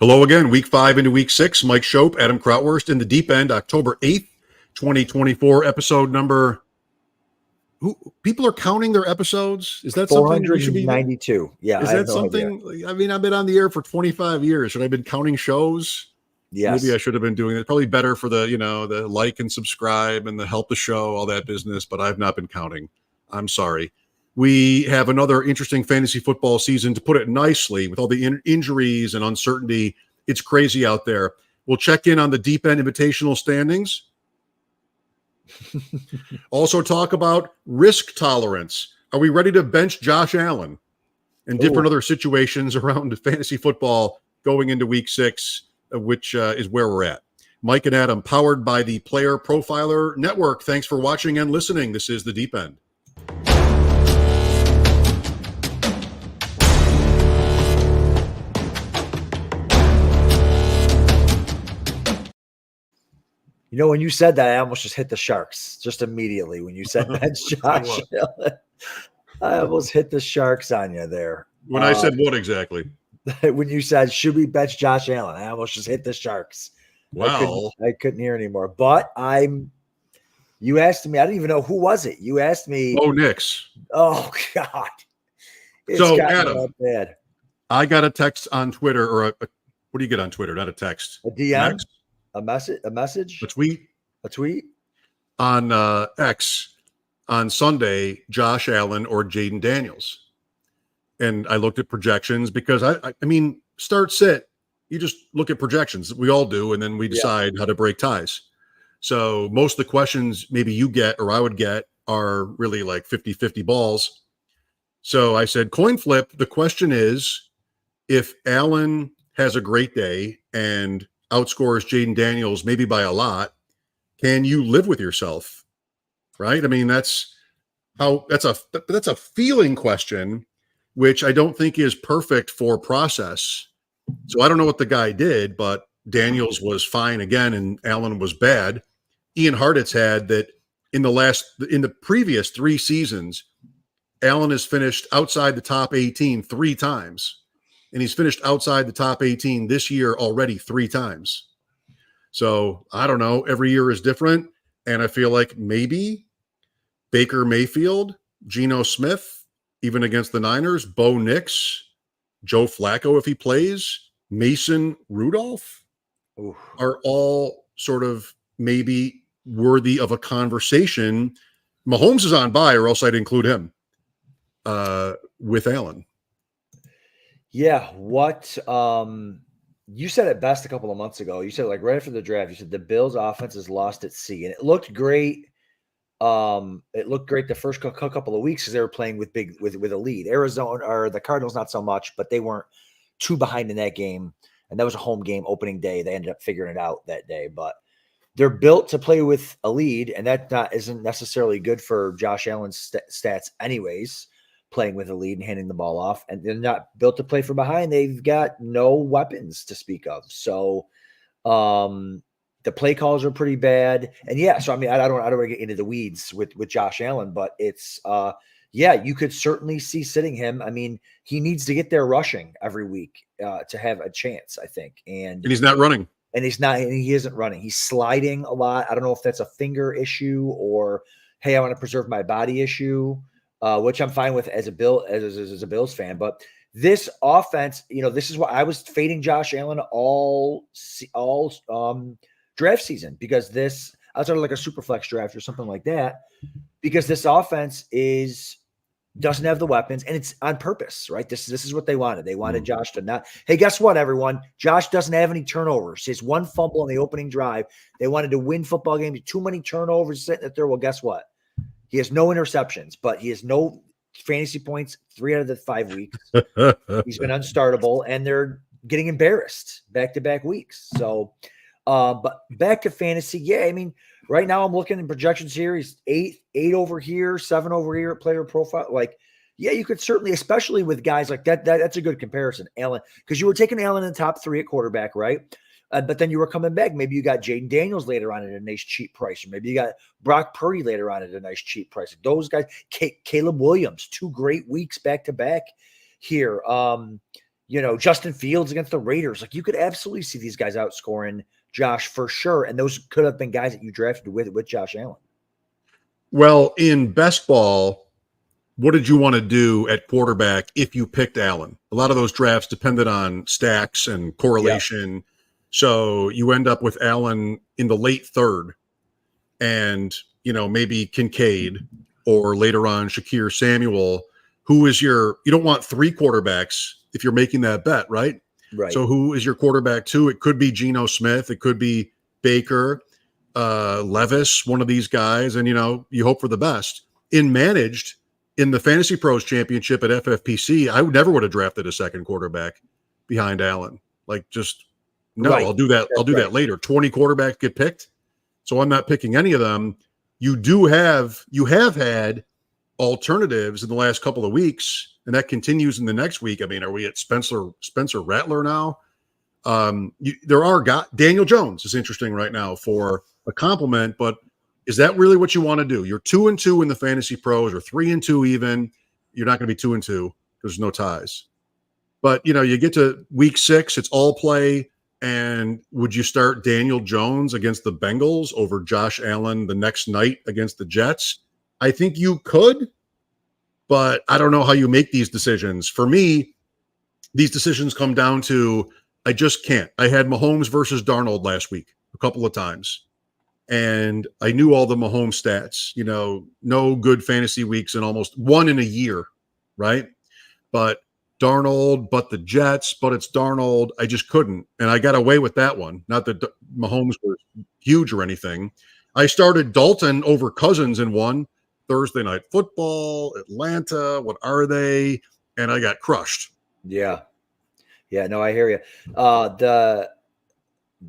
Hello again, week 5 into week 6. Mike Shope, Adam Krautwurst in the Deep End, October 8th, 2024, episode number. People are counting their episodes? Is that something we should be 492? Yeah. Is that something? Idea. I mean, I've been on the air for 25 years. Should I have been counting shows? Yes. Maybe I should have been doing it. Probably better for the, the like and subscribe and the help the show, all that business, but I've not been counting. I'm sorry. We have another interesting fantasy football season, to put it nicely, with all the injuries and uncertainty. It's crazy out there. We'll check in on the Deep End Invitational standings. Also talk about risk tolerance. Are we ready to bench Josh Allen? And different other situations around fantasy football going into week 6, which is where we're at. Mike and Adam, powered by the Player Profiler Network. Thanks for watching and listening. This is the Deep End. You know, when you said that, I almost just hit the Sharks just immediately. When you said bench Josh Allen, I almost hit the Sharks on you there. When I said what exactly? When you said, should we bench Josh Allen? I almost just hit the Sharks. Wow. I couldn't hear anymore. But you asked me, I didn't even know who was it. You asked me. Oh, Knicks. Oh, God. So, Adam, bad. I got a text on Twitter, or what do you get on Twitter? Not a text. A DM? A message? A tweet? A tweet? On X on Sunday, Josh Allen or Jaden Daniels. And I looked at projections because, I mean, start, sit. You just look at projections. We all do, and then we decide how to break ties. So most of the questions maybe you get or I would get are really like 50-50 balls. So I said, coin flip. The question is, if Allen has a great day and outscores Jaden Daniels maybe by a lot, can you live with yourself? Right? I mean, that's a feeling question, which I don't think is perfect for process. So I don't know what the guy did, but Daniels was fine again and Allen was bad. Ian Hartitz had that in the previous 3 seasons, Allen has finished outside the top 18 3 times. And he's finished outside the top 18 this year already 3 times. So I don't know. Every year is different. And I feel like maybe Baker Mayfield, Geno Smith, even against the Niners, Bo Nix, Joe Flacco, if he plays, Mason Rudolph are all sort of maybe worthy of a conversation. Mahomes is on bye, or else I'd include him with Allen. Yeah, what you said it best a couple of months ago. You said, like, right after the draft, you said the Bills' offense is lost at sea, and it looked great. It looked great the first couple of weeks because they were playing with a lead. Arizona, or the Cardinals, not so much, but they weren't too behind in that game, and that was a home game opening day. They ended up figuring it out that day, but they're built to play with a lead, and that isn't necessarily good for Josh Allen's stats anyways. Playing with a lead and handing the ball off, and they're not built to play from behind. They've got no weapons to speak of. So the play calls are pretty bad. And yeah, so I mean, I don't want to get into the weeds with Josh Allen, but it's you could certainly see sitting him. I mean, he needs to get there rushing every week to have a chance, I think. And he's not running. And he isn't running. He's sliding a lot. I don't know if that's a finger issue or, hey, I want to preserve my body issue. Which I'm fine with as a Bills fan, but this offense, this is why I was fading Josh Allen all draft season, because this outside of like a super flex draft or something like that, because this offense doesn't have the weapons, and it's on purpose, right? This is what they wanted. They wanted Josh to not. Hey, guess what, everyone? Josh doesn't have any turnovers. He has 1 fumble on the opening drive. They wanted to win football games. Too many turnovers sitting there. Well, guess what? He has no interceptions, but he has no fantasy points 3 out of the 5 weeks. He's been unstartable, and they're getting embarrassed back-to-back weeks. So, but back to fantasy. Yeah, I mean, right now I'm looking in projections here. He's 8 over here, 7 over here at player profile. Like, yeah, you could certainly, especially with guys like that. That's a good comparison, Allen, because you were taking Allen in the top 3 at quarterback, right? But then you were coming back. Maybe you got Jaden Daniels later on at a nice cheap price. Or maybe you got Brock Purdy later on at a nice cheap price. Those guys, Caleb Williams, 2 great weeks back to back here. Justin Fields against the Raiders. Like, you could absolutely see these guys outscoring Josh for sure. And those could have been guys that you drafted with Josh Allen. Well, in best ball, what did you want to do at quarterback if you picked Allen? A lot of those drafts depended on stacks and correlation. Yeah. So you end up with Allen in the late third and, maybe Kincaid or later on Shakir Samuel, who is you don't want 3 quarterbacks if you're making that bet, right? Right. So who is your quarterback 2? It could be Geno Smith. It could be Baker, Levis, one of these guys. And, you hope for the best. In managed, in the Fantasy Pros Championship at FFPC, I never would have drafted a second quarterback behind Allen. Like, just no, right. I'll do that. I'll do that later. 20 quarterbacks get picked, so I'm not picking any of them. You have had alternatives in the last couple of weeks, and that continues in the next week. I mean, are we at Spencer Rattler now? There are guys. Daniel Jones is interesting right now for a compliment, but is that really what you want to do? You're 2-2 in the Fantasy Pros, or 3-2 even. You're not going to be 2-2. There's no ties. But, you get to week 6, it's all play. And would you start Daniel Jones against the Bengals over Josh Allen the next night against the Jets? I think you could, but I don't know how you make these decisions. For me, these decisions come down to I just can't. I had Mahomes versus Darnold last week a couple of times. And I knew all the Mahomes stats, no good fantasy weeks in almost one in a year, right? But Darnold, but the Jets, but it's Darnold. I just couldn't. And I got away with that one. Not that Mahomes was huge or anything. I started Dalton over Cousins in one. Thursday Night Football, Atlanta, what are they? And I got crushed. Yeah. Yeah, no, I hear you. The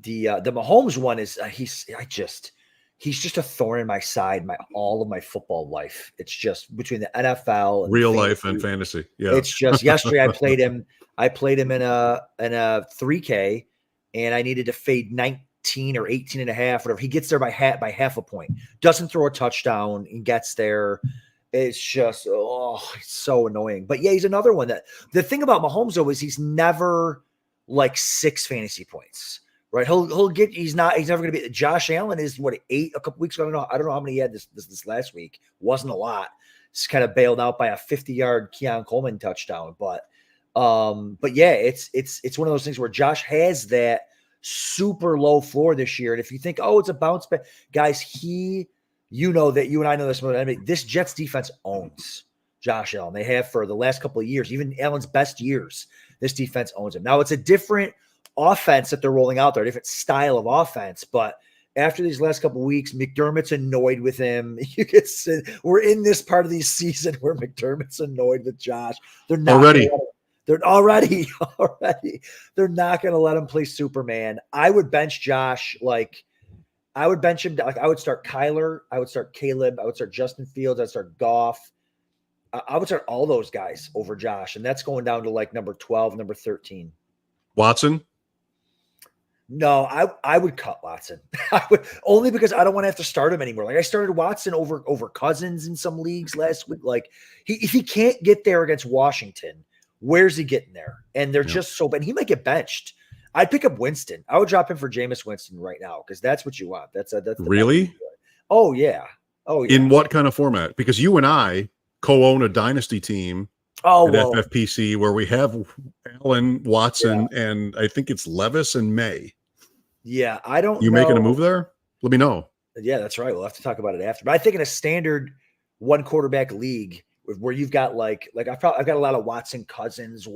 Mahomes one is he's just a thorn in my side all of my football life. It's just between the NFL and real life and fantasy. Yeah. It's just yesterday I played him in a 3K and I needed to fade 19 or 18 and a half, whatever. He gets there by half a point. Doesn't throw a touchdown and gets there. It's just, it's so annoying. But yeah, he's another one that the thing about Mahomes though is he's never like 6 fantasy points, right? He's never going to be. Josh Allen is 8 a couple weeks ago. I don't know how many he had this last week. Wasn't a lot. Just kind of bailed out by a 50-yard Keon Coleman touchdown. But yeah, it's one of those things where Josh has that super low floor this year. And if you think, it's a bounce back, guys, that you and I know this. This Jets defense owns Josh Allen. They have for the last couple of years, even Allen's best years. This defense owns him. Now it's a different offense that they're rolling out there, a different style of offense. But after these last couple of weeks, McDermott's annoyed with him. We're in this part of the season where McDermott's annoyed with Josh. They're not already. They're not going to let him play Superman. I would bench Josh I would bench him. I would start Kyler. I would start Caleb. I would start Justin Fields. I'd start Goff. I would start all those guys over Josh. And that's going down to number 12, number 13. Watson? No, I would cut Watson. I would, only because I don't want to have to start him anymore. I started Watson over Cousins in some leagues last week. If he can't get there against Washington, where's he getting there? And they're just so bad. He might get benched. I'd pick up Winston. I would drop him for Jameis Winston right now because that's what you want. That's really. Oh yeah. In what kind of format? Because you and I co-own a Dynasty team at FFPC where we have Allen, Watson, and I think it's Levis and May. Yeah, I don't. You making a move there? Let me know. Yeah, that's right. We'll have to talk about it after. But I think in a standard 1 quarterback league, where you've got I've got a lot of Watson Cousins,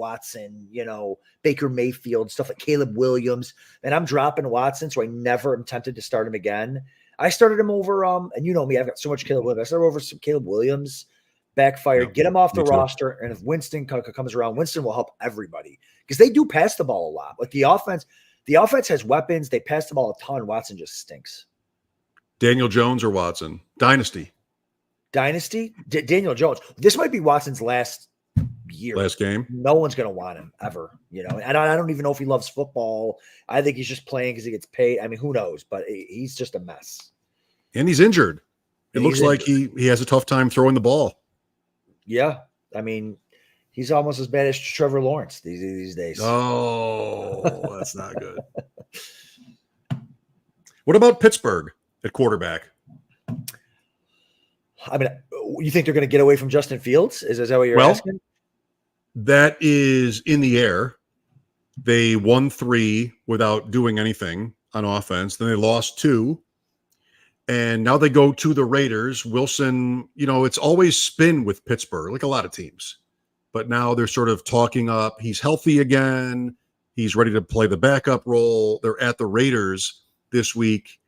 Baker Mayfield, stuff like Caleb Williams, and I'm dropping Watson, so I never am tempted to start him again. I started him over, and you know me, I've got so much Caleb Williams. I started over some Caleb Williams, backfired, get him off the roster, and if Winston comes around, Winston will help everybody because they do pass the ball a lot. The offense has weapons. They pass the ball a ton. Watson just stinks. Daniel Jones or Watson? Dynasty, Daniel Jones. This might be Watson's last game. No one's going to want him ever, and I don't even know if he loves football. I think he's just playing because he gets paid. I mean, who knows? But he's just a mess. And he's injured. It looks like he has a tough time throwing the ball. Yeah. I mean, He's almost as bad as Trevor Lawrence these days. Oh, that's not good. What about Pittsburgh at quarterback? I mean, you think they're going to get away from Justin Fields? Is that what you're asking? That is in the air. They won 3 without doing anything on offense. Then they lost 2. And now they go to the Raiders. Wilson, it's always spin with Pittsburgh, like a lot of teams. But now they're sort of talking up. He's healthy again. He's ready to play the backup role. They're at the Raiders this week.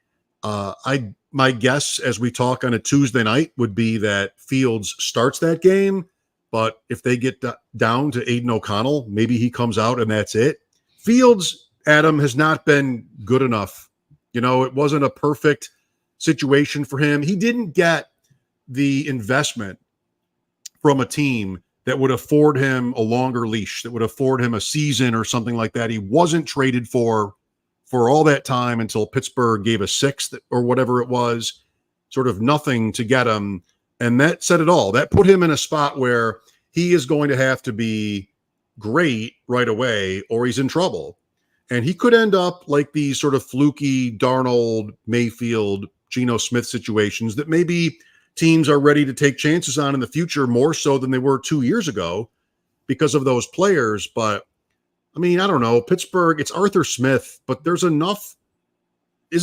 My guess as we talk on a Tuesday night would be that Fields starts that game. But if they get down to Aiden O'Connell, maybe he comes out and that's it. Fields, Adam, has not been good enough. It wasn't a perfect situation for him. He didn't get the investment from a team that would afford him a longer leash, that would afford him a season or something like that. He wasn't traded for all that time until Pittsburgh gave a 6th or whatever it was, sort of nothing to get him. And that said it all. That put him in a spot where he is going to have to be great right away or he's in trouble. And he could end up like these sort of fluky Darnold, Mayfield, Geno Smith situations that maybe teams are ready to take chances on in the future more so than they were 2 years ago because of those players. But I mean, I don't know. Pittsburgh, it's Arthur Smith, but isn't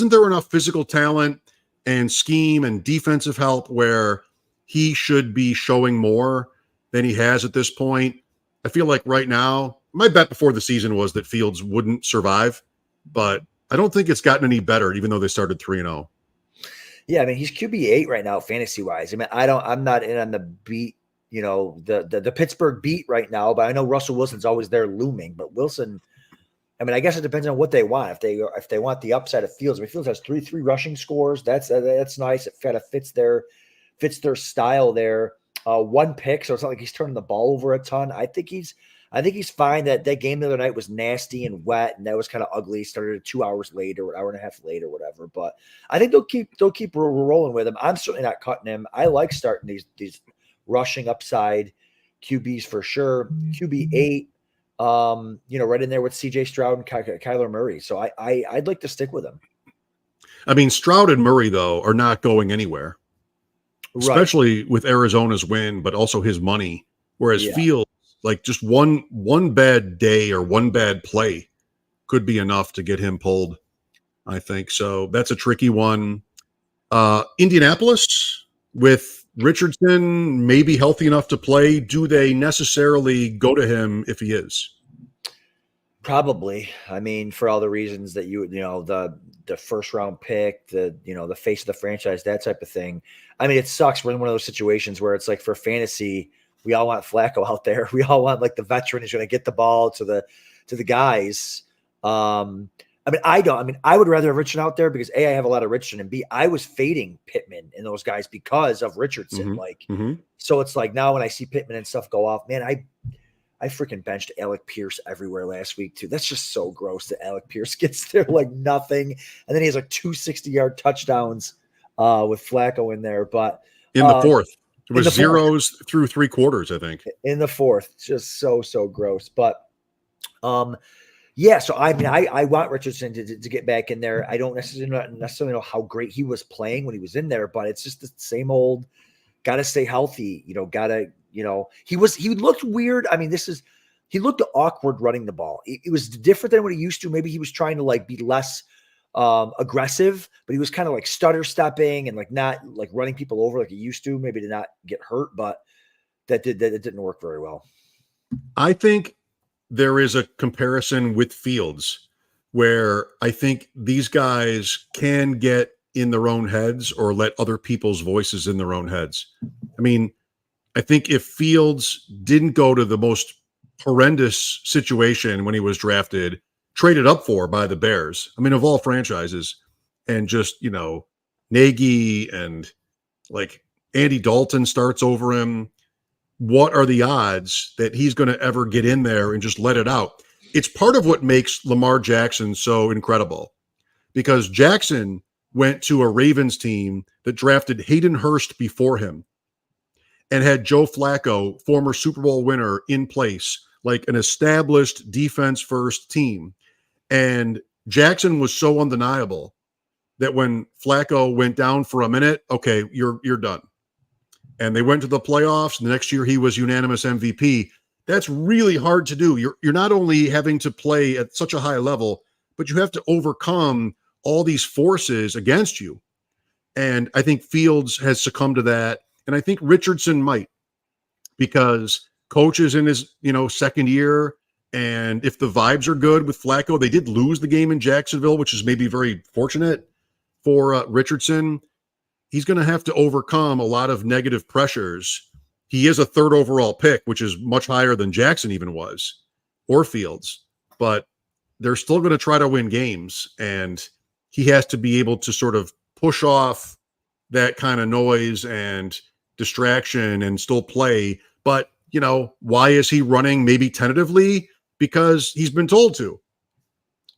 there enough physical talent and scheme and defensive help where he should be showing more than he has at this point? I feel like right now, my bet before the season was that Fields wouldn't survive, but I don't think it's gotten any better, even though they started 3-0. Yeah, I mean, he's QB8 right now, fantasy-wise. I mean, I'm not in on the beat, the Pittsburgh beat right now, but I know Russell Wilson's always there looming. But Wilson, I mean, I guess it depends on what they want. If they want the upside of Fields, I mean, Fields has three rushing scores. That's nice. It kind of fits their style there. 1 pick, so it's not like he's turning the ball over a ton. I think he's fine. That game the other night was nasty and wet, and that was kind of ugly. Started 2 hours late or an hour and a half late or whatever. But I think they'll keep rolling with him. I'm certainly not cutting him. I like starting these rushing upside QBs for sure. QB8, right in there with CJ Stroud and Kyler Murray. So I'd like to stick with him. I mean, Stroud and Murray though are not going anywhere. Especially with Arizona's win, but also his money. Whereas Fields, like just one bad day or one bad play could be enough to get him pulled, I think. So that's a tricky one. Indianapolis with Richardson maybe healthy enough to play. Do they necessarily go to him if he is? Probably. I mean, for all the reasons that the first round pick, the face of the franchise, that type of thing. I mean, it sucks. We're in one of those situations where it's like for fantasy, we all want Flacco out there. We all want like the veteran who's going to get the ball to the guys. I would rather have Richardson out there because A, I have a lot of Richardson, and B, I was fading Pittman and those guys because of Richardson. So it's like now when I see Pittman and stuff go off, man, I freaking benched Alec Pierce everywhere last week too. That's just so gross that Alec Pierce gets there like nothing. And then he has like 2 60-yard touchdowns with Flacco in there. But in the fourth, it was zeros through 3 quarters, I think. In the fourth, it's just so gross. But so I mean, I want Richardson to get back in there. I don't necessarily know how great he was playing when he was in there, but it's just the same old, gotta stay healthy, he looked weird. I mean, he looked awkward running the ball. It was different than what he used to. Maybe he was trying to like be less aggressive, but he was kind of like stutter stepping and like not like running people over like he used to, maybe to not get hurt, but that didn't work very well. I think there is a comparison with Fields where I think these guys can get in their own heads or let other people's voices in their own heads. I mean, I think if Fields didn't go to the most horrendous situation when he was drafted, traded up for by the Bears, I mean, of all franchises, and just, Nagy and like Andy Dalton starts over him, what are the odds that he's going to ever get in there and just let it out? It's part of what makes Lamar Jackson so incredible, because Jackson went to a Ravens team that drafted Hayden Hurst before him. and had Joe Flacco, former Super Bowl winner, in place, like an established defense first team. And Jackson was so undeniable that when Flacco went down for a minute, okay, you're done. And they went to the playoffs. The next year he was unanimous MVP. That's really hard to do. You're not only having to play at such a high level, but you have to overcome all these forces against you. And I think Fields has succumbed to that. And I think Richardson might, because coach is in his, second year. And if the vibes are good with Flacco, they did lose the game in Jacksonville, which is maybe very fortunate for Richardson. He's going to have to overcome a lot of negative pressures. He is a third overall pick, which is much higher than Jackson even was, or Fields. But they're still going to try to win games. And he has to be able to sort of push off that kind of noise and distraction and still play. But, why is he running maybe tentatively? Because he's been told to.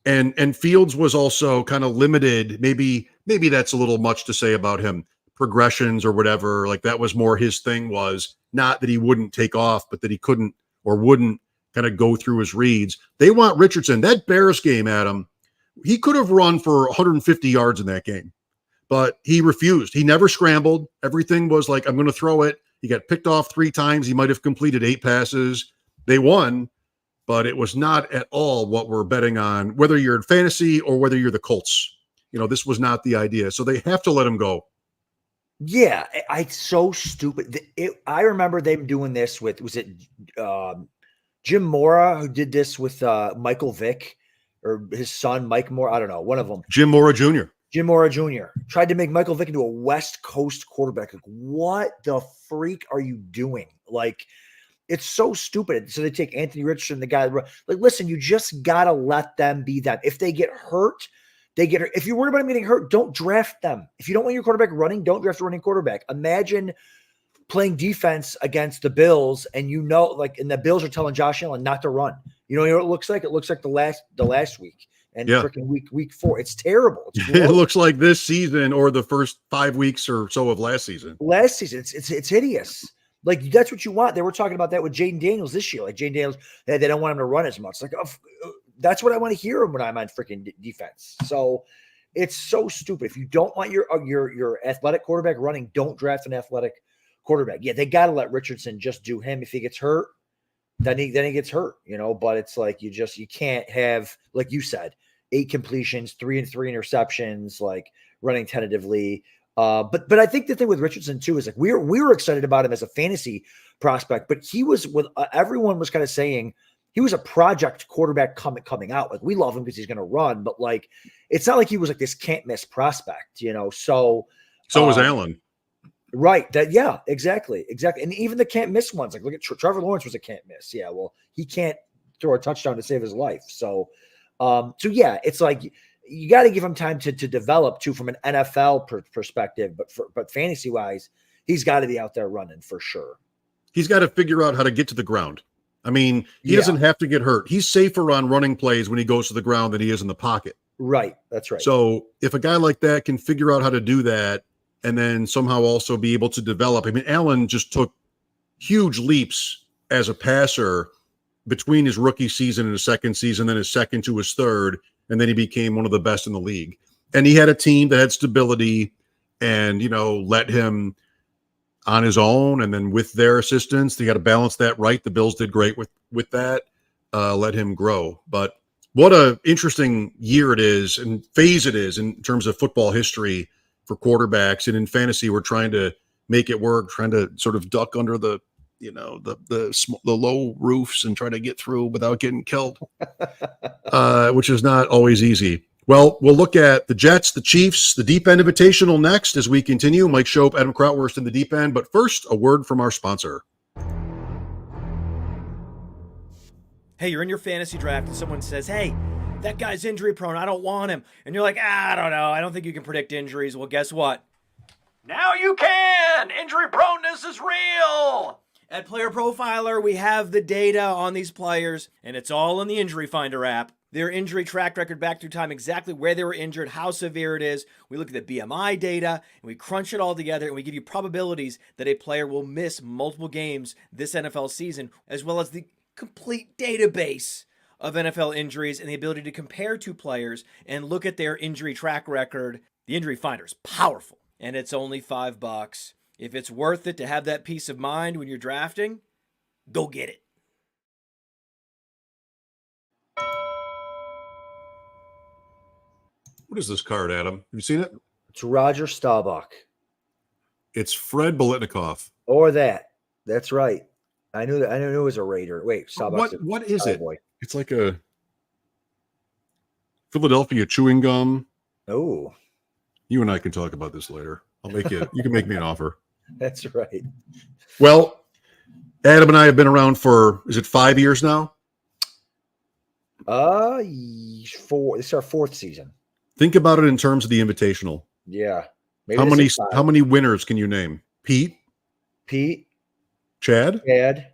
And Fields was also kind of limited. Maybe that's a little much to say about him. Progressions or whatever, like that was more his thing, was not that he wouldn't take off, but that he couldn't or wouldn't kind of go through his reads. They want Richardson. That Bears game, Adam, he could have run for 150 yards in that game, but he refused. He never scrambled. Everything was like, I'm going to throw it. He got picked off 3 times. He might have completed 8 passes. They won, but it was not at all what we're betting on, whether you're in fantasy or whether you're the Colts. This was not the idea. So they have to let him go. Yeah, it's so stupid. I remember them doing this with, was it Jim Mora who did this with Michael Vick, or his son Mike Mora? I don't know, one of them. Jim Mora Jr. Jim Mora Jr. tried to make Michael Vick into a West Coast quarterback. Like, what the freak are you doing? Like, it's so stupid. So they take Anthony Richardson, the guy. Like, listen, you just gotta let them be them. If they get hurt, they get hurt. If you're worried about them getting hurt, don't draft them. If you don't want your quarterback running, don't draft a running quarterback. Imagine playing defense against the Bills, and and the Bills are telling Josh Allen not to run. You know what it looks like? It looks like the last week and freaking week 4. It's terrible. It looks like this season or the first 5 weeks or so of last season. It's hideous. Like, that's what you want. They were talking about that with Jaden Daniels this year. Like, Jaden Daniels, they don't want him to run as much. Like, that's what I want to hear when I'm on freaking defense. So it's so stupid. If you don't want your athletic quarterback running, don't draft an athletic quarterback. Yeah, they got to let Richardson just do him. If he gets hurt, then he gets hurt, but it's like, you can't have, like you said, 8 completions, 3 interceptions, like running tentatively. But I think the thing with Richardson too is, like, we were excited about him as a fantasy prospect, but he was everyone was kind of saying he was a project quarterback coming out. Like, we love him because he's going to run, but like, it's not like he was like this can't miss prospect, So was Allen. Right. Exactly. And even the can't miss ones, like, look at Trevor Lawrence was a can't miss. Yeah. Well, he can't throw a touchdown to save his life. So yeah, it's like, you got to give him time to develop too, from an NFL perspective, but fantasy wise, he's got to be out there running for sure. He's got to figure out how to get to the ground. I mean, he doesn't have to get hurt. He's safer on running plays when he goes to the ground than he is in the pocket. Right. That's right. So if a guy like that can figure out how to do that, and then somehow also be able to develop. I mean, Allen just took huge leaps as a passer between his rookie season and his second season, then his second to his third, and then he became one of the best in the league. And he had a team that had stability and, let him on his own, and then with their assistance, they got to balance that right. The Bills did great with that, let him grow. But what a interesting year it is and phase it is in terms of football history for quarterbacks. And in fantasy, we're trying to make it work, trying to sort of duck under the low roofs and try to get through without getting killed, which is not always easy. Well, we'll look at the Jets, the Chiefs, the Deep End Invitational next as we continue. Mike Shope, Adam Krautwurst in the Deep End. But first, a word from our sponsor. Hey, you're in your fantasy draft and someone says, hey, that guy's injury prone, I don't want him. And you're like, I don't know, I don't think you can predict injuries. Well, guess what? Now you can! Injury proneness is real! At Player Profiler, we have the data on these players, and it's all in the Injury Finder app. their injury track record back through time, exactly where they were injured, how severe it is. We look at the BMI data and we crunch it all together and we give you probabilities that a player will miss multiple games this NFL season, as well as the complete database of NFL injuries and the ability to compare two players and look at their injury track record. The Injury Finder is powerful, and it's only $5. If it's worth it to have that peace of mind when you're drafting, go get it. What is this card, Adam? Have you seen it? It's Roger Staubach. It's Fred Biletnikoff. Or that. That's right. I knew that. I knew it was a Raider. Wait, Staubach. What is it? Boy. It's like a Philadelphia chewing gum. Oh, You and I can talk about this later. I'll make you. You can make me an offer. that's right. Well, Adam and I have been around for, is it 5 years now? 4. This is our 4th season. Think about it in terms of the Invitational. Yeah. Maybe How this many? is 5. How many winners can you name? Pete, Pete, Chad, Chad,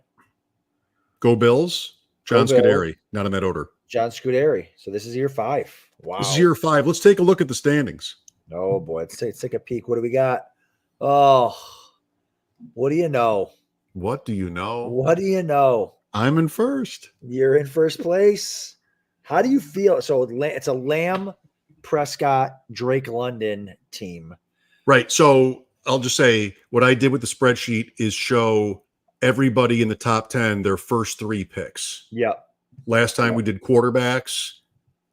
Go Bills, John Go Bills. Scuderi. Not in that order. John Scuderi. So this is year 5. Wow. This is year 5. Let's take a look at the standings. Oh boy, let's take a peek. What do we got? Oh, what do you know? What do you know? What do you know? I'm in first. You're in first place. How do you feel? So it's a Lamb, Prescott, Drake London team. Right. So I'll just say what I did with the spreadsheet is show everybody in the top 10 their first 3 picks. Yep. Last time we did quarterbacks.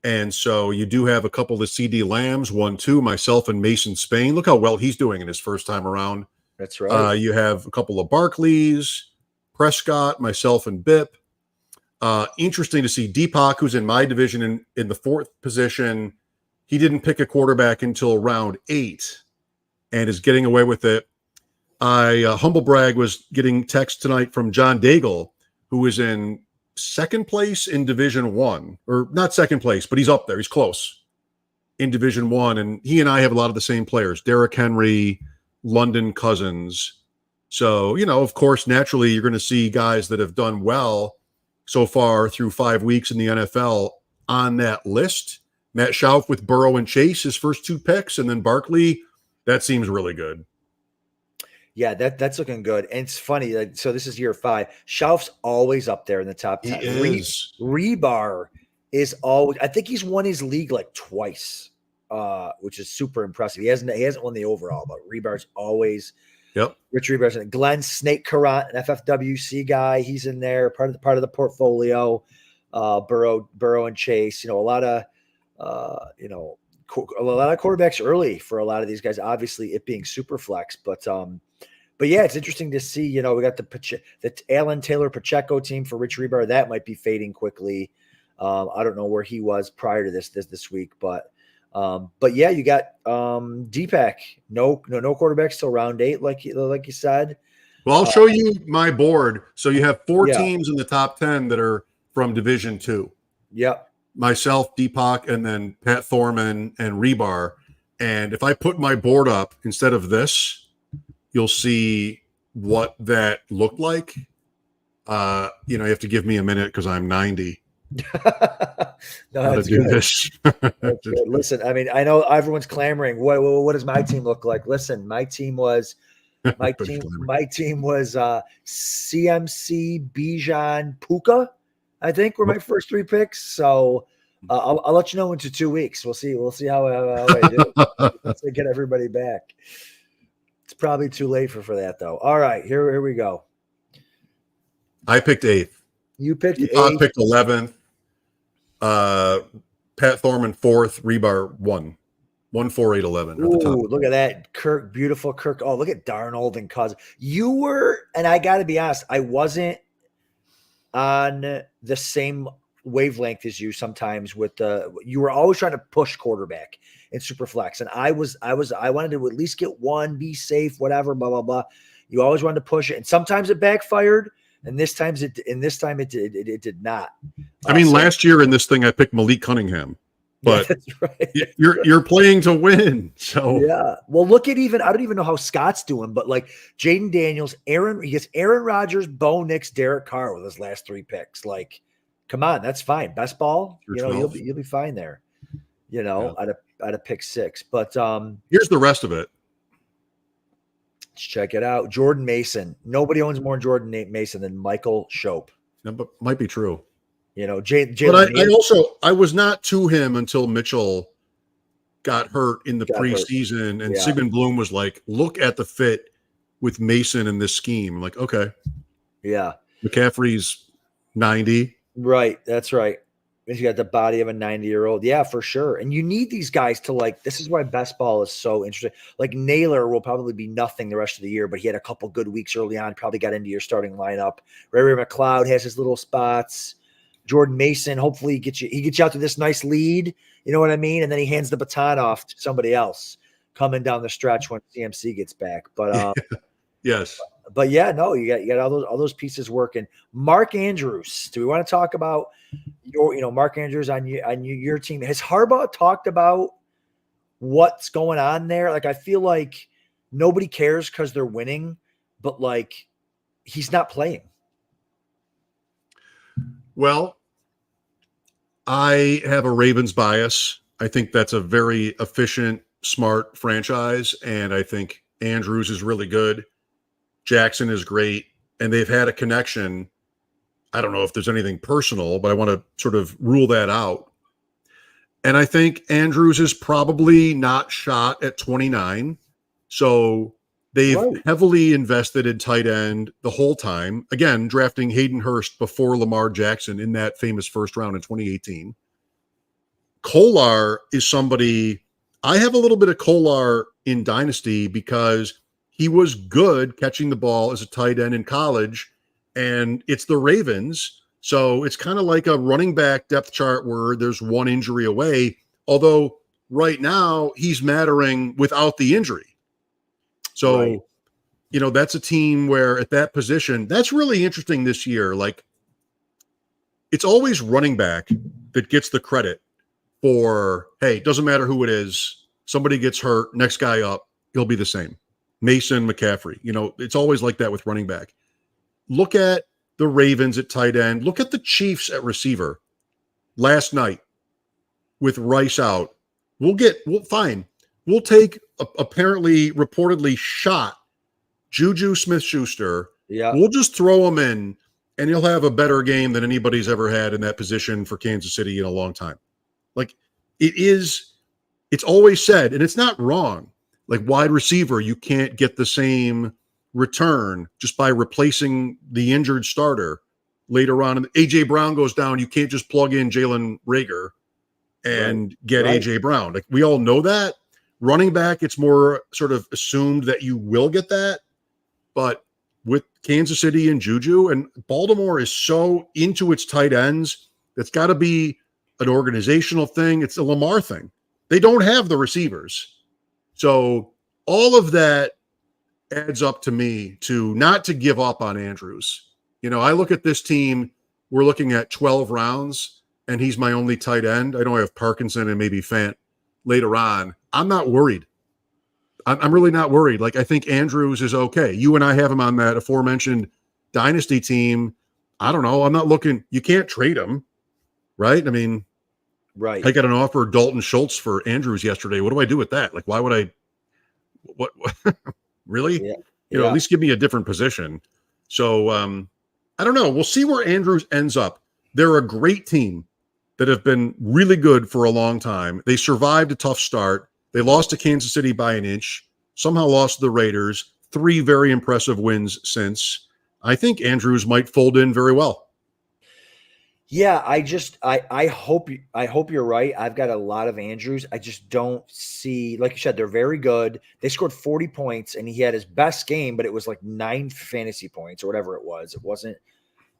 And so you do have a couple of CD Lambs, 1, 2, myself and Mason Spain. Look how well he's doing in his first time around. That's right. You have a couple of Barclays, Prescott, myself and Bip. Interesting to see Deepak, who's in my division in the 4th position. He didn't pick a quarterback until round 8 and is getting away with it. Humble brag was getting text tonight from John Daigle, who is in 2nd place in Division 1, or not 2nd place, but he's up there. He's close in Division 1. And he and I have a lot of the same players, Derrick Henry, London Cousins. So, of course, naturally, you're going to see guys that have done well so far through 5 weeks in the NFL on that list. Matt Schauf with Burrow and Chase, his first 2 picks, and then Barkley. That seems really good. Yeah, that's looking good. And it's funny. So this is year 5. Schauf's always up there in the top 10. He is. Rebar is always. I think he's won his league like twice, which is super impressive. He hasn't won the overall, but Rebar's always. Yep. Rich Rebar's in it. Glenn Snake Carrot, an FFWC guy. He's in there, part of the portfolio. Burrow and Chase. A lot of quarterbacks early for a lot of these guys. Obviously, it being super flex, but yeah, it's interesting to see. We got the Alan Taylor Pacheco team for Rich Rebar. That might be fading quickly. I don't know where he was prior to this week, but yeah, you got Deepak. No quarterbacks till round 8, like you said. Well, I'll show you my board. So you have 4 teams in the top 10 that are from Division 2. Yep. Myself, Deepak, and then Pat Thorman and Rebar. And if I put my board up instead of this, you'll see what that looked like. You have to give me a minute because I'm 90. No, how to do good. this. That's good. Listen, I mean, I know everyone's clamoring. What does my team look like? Listen, my team was CMC, Bijan, Puka, I think were my first 3 picks. So I'll let you know into 2 weeks. We'll see how I do. Let's get everybody back. It's probably too late for that though. All right, here we go. I picked 8th. You picked 8th. I picked 11th. Pat Thorman 4th. Rebar 1. 1, 4, 8, 11. At the top. Ooh, look at that. Beautiful Kirk. Oh, look at Darnold and Cousins. You were, and I got to be honest, I wasn't on the same wavelength as you sometimes you were always trying to push quarterback in Superflex. And I wanted to at least get one, be safe, whatever, blah, blah, blah. You always wanted to push it. And sometimes it backfired. And this time it did not. I mean, last year in this thing, I picked Malik Cunningham. But yeah, that's right. You're playing to win. So yeah. Well, look at I don't even know how Scott's doing, but like Jaden Daniels, he gets Aaron Rodgers, Bo Nix, Derek Carr with his last 3 picks. Like come on, that's fine. Best ball, Through you know, 12. you'll be fine there. You know, at a pick 6. But here's the rest of it. let's check it out. Jordan Mason. Nobody owns more Jordan Mason than Michael Shope. That might be true. You know, But Jalen. I was not to him until Mitchell got hurt in the preseason, and Sigmund Bloom was like, "Look at the fit with Mason in this scheme." I'm like, okay, yeah, McCaffrey's 90, right? That's right. He's got the body of a 90-year-old. Yeah, for sure. And you need these guys to like. This is why best ball is so interesting. Like Naylor will probably be nothing the rest of the year, but he had a couple good weeks early on. Probably got into your starting lineup. Ray McLeod has his little spots. Jordan Mason, hopefully he gets you out to this nice lead. You know what I mean? And then he hands the baton off to somebody else coming down the stretch when CMC gets back. But yes. But yeah, no, you got all those pieces working. Mark Andrews. Do we want to talk about Mark Andrews on your team? Has Harbaugh talked about what's going on there? Like, I feel like nobody cares because they're winning, but like he's not playing. Well, I have a Ravens bias. I think that's a very efficient, smart franchise, and I think Andrews is really good. Jackson is great, and they've had a connection. I don't know if there's anything personal, but I want to sort of rule that out. And I think Andrews is probably not shot at 29. So they've heavily invested in tight end the whole time. Again, drafting Hayden Hurst before Lamar Jackson in that famous first round in 2018. Kolar is somebody, I have a little bit of Kolar in Dynasty because he was good catching the ball as a tight end in college, and it's the Ravens. So it's kind of like a running back depth chart where there's one injury away, although right now he's mattering without the injury. So, that's a team where at that position, that's really interesting this year. Like, it's always running back that gets the credit for, hey, doesn't matter who it is. Somebody gets hurt, next guy up, he'll be the same. Mason, McCaffrey, it's always like that with running back. Look at the Ravens at tight end. Look at the Chiefs at receiver last night with Rice out. We'll take apparently reportedly shot JuJu Smith-Schuster. Yeah. We'll just throw him in and he'll have a better game than anybody's ever had in that position for Kansas City in a long time. Like it's always said, and it's not wrong. Like wide receiver, you can't get the same return just by replacing the injured starter later on. And AJ Brown goes down. You can't just plug in Jalen Reagor and get AJ Brown. Like we all know that. Running back, it's more sort of assumed that you will get that. But with Kansas City and JuJu, and Baltimore is so into its tight ends, it's got to be an organizational thing. It's a Lamar thing. They don't have the receivers. So all of that adds up to me to not to give up on Andrews. I look at this team, we're looking at 12 rounds, and he's my only tight end. I know I have Parkinson and maybe Fant later on. I'm not worried. I'm really not worried. Like, I think Andrews is okay. You and I have him on that aforementioned Dynasty team. I don't know. I'm not looking. You can't trade him, right? I mean, I got an offer Dalton Schultz for Andrews yesterday. What do I do with that? Like, why would I? What really? At least give me a different position. So I don't know. We'll see where Andrews ends up. They're a great team that have been really good for a long time. They survived a tough start. They lost to Kansas City by an inch, somehow lost to the Raiders. 3 very impressive wins since. I think Andrews might fold in very well. Yeah, I hope you're right. I've got a lot of Andrews. I just don't see, like you said, they're very good. They scored 40 points, and he had his best game, but it was like 9 fantasy points or whatever it was. It wasn't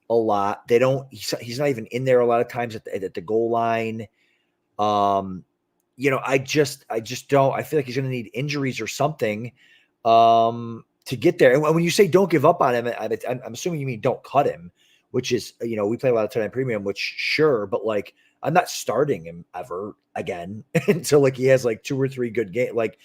a lot. He's not even in there a lot of times at the goal line. I just don't. I feel like he's going to need injuries or something to get there. And when you say don't give up on him, I'm assuming you mean don't cut him. Which is, we play a lot of tight end premium, which sure, but like I'm not starting him ever again until like he has like 2 or 3 good games. Like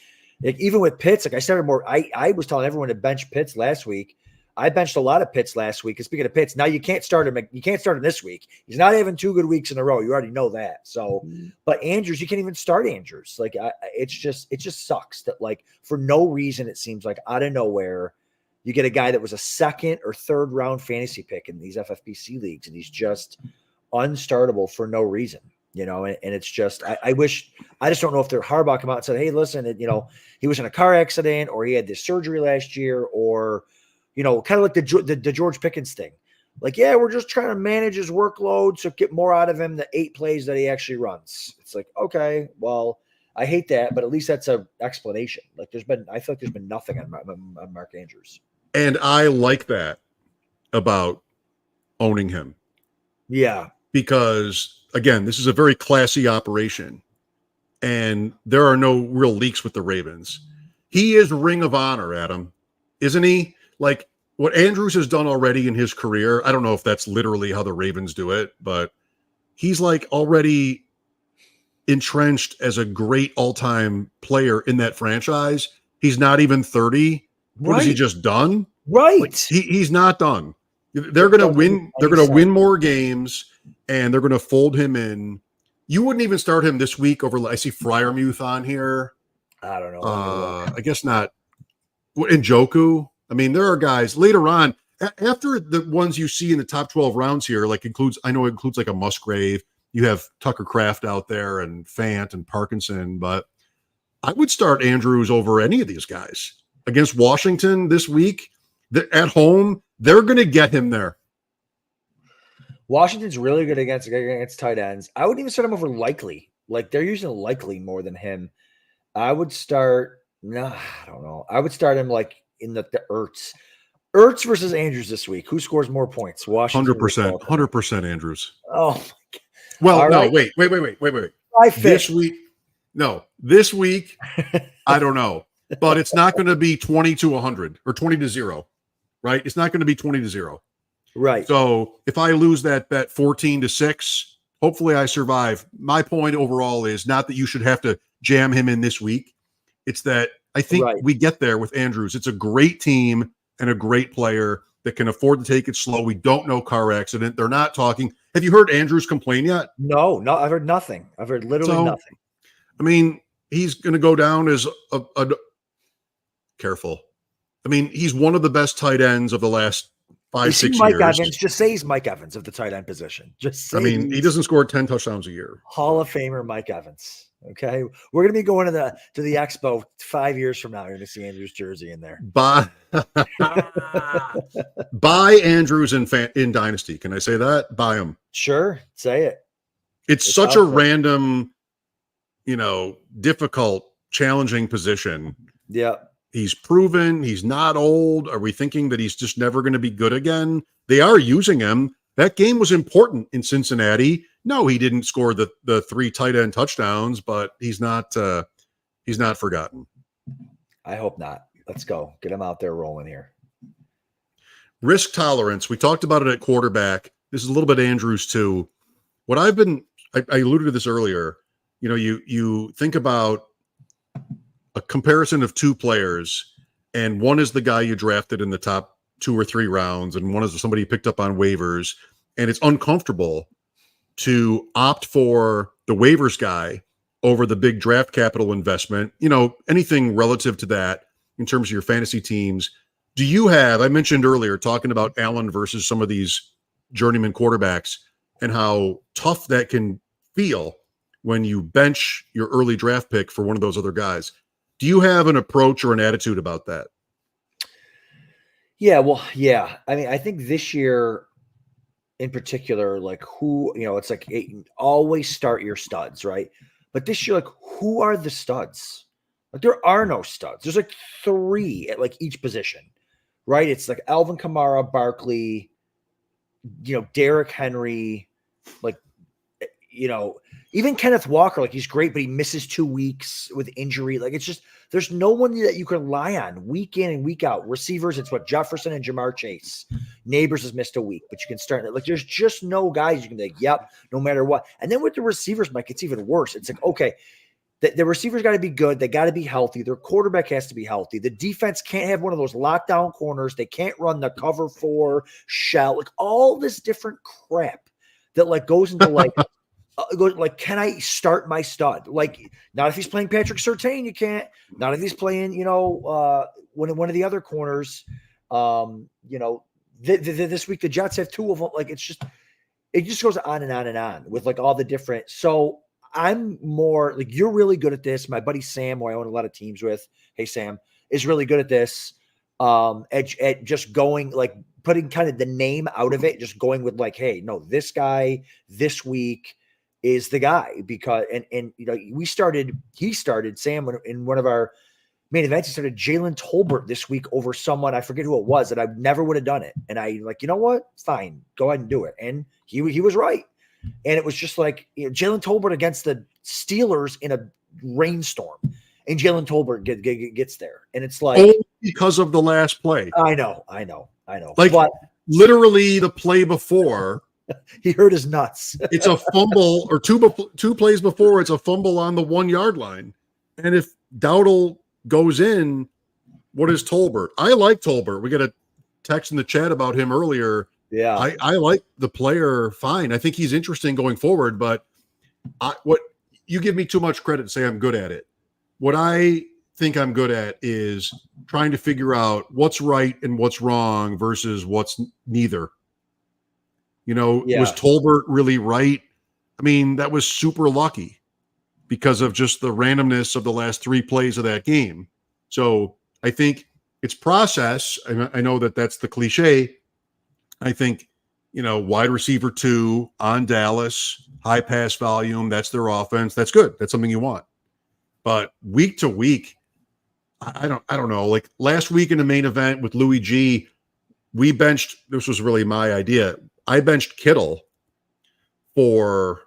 even with Pitts, like I started more. I was telling everyone to bench Pitts last week I benched a lot of Pitts last week. And speaking of Pitts, now you can't start him. You can't start him this week. He's not having 2 good weeks in a row. You already know that. So, but Andrews, you can't even start Andrews. Like, it just sucks that, like, for no reason, it seems like out of nowhere, you get a guy that was a 2nd or 3rd round fantasy pick in these FFPC leagues, and he's just unstartable for no reason. And it's just, I just don't know if they're Harbaugh come out and said, hey, listen, he was in a car accident, or he had this surgery last year, or, kind of like the George Pickens thing. Like, yeah, we're just trying to manage his workload, so get more out of him, the 8 plays that he actually runs. It's like, okay, well, I hate that, but at least that's an explanation. Like, I feel like there's been nothing on Mark Andrews. And I like that about owning him. Yeah. Because, again, this is a very classy operation, and there are no real leaks with the Ravens. He is Ring of Honor, Adam, isn't he? Like, what Andrews has done already in his career, I don't know if that's literally how the Ravens do it, but he's like already entrenched as a great all-time player in that franchise. He's not even 30. What has he just done? Right. Like, he's not done. They're going to win. They're going to win more games, and they're going to fold him in. You wouldn't even start him this week over. I see Freiermuth on here. I don't know. I guess not. Njoku. I mean, there are guys later on after the ones you see in the top 12 rounds here. Like includes like a Musgrave. You have Tucker Kraft out there and Fant and Parkinson, but I would start Andrews over any of these guys against Washington this week. At home, they're going to get him there. Washington's really good against tight ends. I wouldn't even start him over Likely. Like, they're using Likely more than him. I would start. No, I don't know. I would start him like in the Ertz. Ertz versus Andrews this week. Who scores more points? Washington. 100% Andrews. Oh, my God. Well, all no, right. wait. This week, I don't know, but it's not going to be 20-100 or 20-0, right? It's not going to be 20-0. Right. So if I lose that bet 14-6, hopefully I survive. My point overall is not that you should have to jam him in this week. It's that I think we get there with Andrews. It's a great team and a great player that can afford to take it slow. We don't know car accident. They're not talking. Have you heard Andrews complain yet? No, I've heard nothing. I've heard literally nothing. I mean, he's going to go down as careful. I mean, he's one of the best tight ends of the last 5-6 years. Mike Evans. Just say he's Mike Evans of the tight end position. Just say he doesn't score 10 touchdowns a year. Hall of Famer Mike Evans. Okay, we're gonna be going to the expo 5 years from now. You're gonna see Andrews' jersey in there. Buy Andrews in Dynasty. Can I say that? Buy him. Sure, say it. It's such a random, difficult, challenging position. Yeah. He's proven. He's not old. Are we thinking that he's just never going to be good again? They are using him. That game was important in Cincinnati. No, he didn't score the 3 tight end touchdowns, but he's not forgotten. I hope not. Let's go. Get him out there rolling here. Risk tolerance. We talked about it at quarterback. This is a little bit Andrews too. What I alluded to this earlier. You think about a comparison of 2 players, and one is the guy you drafted in the top 2 or 3 rounds, and one is somebody you picked up on waivers, and it's uncomfortable to opt for the waivers guy over the big draft capital investment, anything relative to that in terms of your fantasy teams. Do you have, I mentioned earlier, talking about Allen versus some of these journeyman quarterbacks and how tough that can feel when you bench your early draft pick for one of those other guys. Do you have an approach or an attitude about that? Yeah, well, yeah. I mean, I think this year in particular, like it's like always start your studs, right? But this year, like, who are the studs? Like, there are no studs. There's like 3 at like each position, right? It's like Alvin Kamara, Barkley, Derrick Henry, like, even Kenneth Walker, like, he's great, but he misses 2 weeks with injury. Like, it's just, there's no one that you can rely on week in and week out. Receivers, it's Jefferson and Jamar Chase. Neighbors has missed a week, but you can start it. Like, there's just no guys you can be like, yep, no matter what. And then with the receivers, Mike, it's even worse. It's like, okay, The receivers got to be good. They got to be healthy. Their quarterback has to be healthy. The defense can't have one of those lockdown corners. They can't run the cover 4 shell, like all this different crap that like goes into like, can I start my stud? Like, not if he's playing Patrick Surtain, you can't. Not if he's playing, one of the other corners. This week the Jets have 2 of them. Like, it just goes on and on and on with like all the different. So I'm more like, you're really good at this. My buddy Sam, who I own a lot of teams with, hey Sam, is really good at this. At just going like putting kind of the name out of it, just going with like, hey, no, this guy this week is the guy, because he started Sam in one of our main events. He started Jalen Tolbert this week over someone, I forget who it was, that I never would have done it. And I like, you know what? Fine, go ahead and do it. And he was right. And it was just like, Jalen Tolbert against the Steelers in a rainstorm, and Jalen Tolbert gets there. And it's like, only because of the last play. I know. Like, but literally the play before, he hurt his nuts. It's a fumble, or two plays before, it's a fumble on the 1 yard line. And if Dowdle goes in, what is Tolbert? I like Tolbert. We got a text in the chat about him earlier. Yeah. I like the player fine. I think he's interesting going forward, but what you give me too much credit to say I'm good at it. What I think I'm good at is trying to figure out what's right and what's wrong versus what's neither. Was Tolbert really right? I mean, that was super lucky because of just the randomness of the last 3 plays of that game. So I think it's process. I know that that's the cliche. I think, wide receiver 2 on Dallas, high pass volume, that's their offense. That's good. That's something you want. But week to week, I don't know. Like last week in the main event with Louis G, we benched, this was really my idea. I benched Kittle for,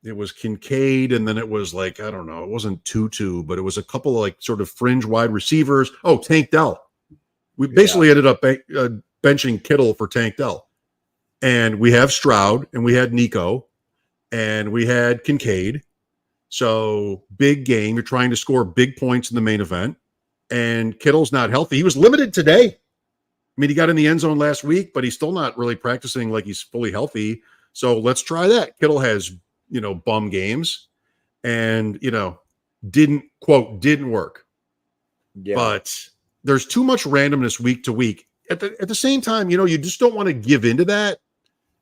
it was Kincaid, and then it was like, I don't know, it wasn't Tutu, but it was a couple of like sort of fringe wide receivers. Oh, Tank Dell. We basically ended up benching Kittle for Tank Dell. And we have Stroud, and we had Nico, and we had Kincaid. So big game. You're trying to score big points in the main event, and Kittle's not healthy. He was limited today. I mean, he got in the end zone last week, but he's still not really practicing like he's fully healthy. So let's try that. Kittle has, bum games, and, didn't work. Yeah. But there's too much randomness week to week. At the same time, you just don't want to give into that.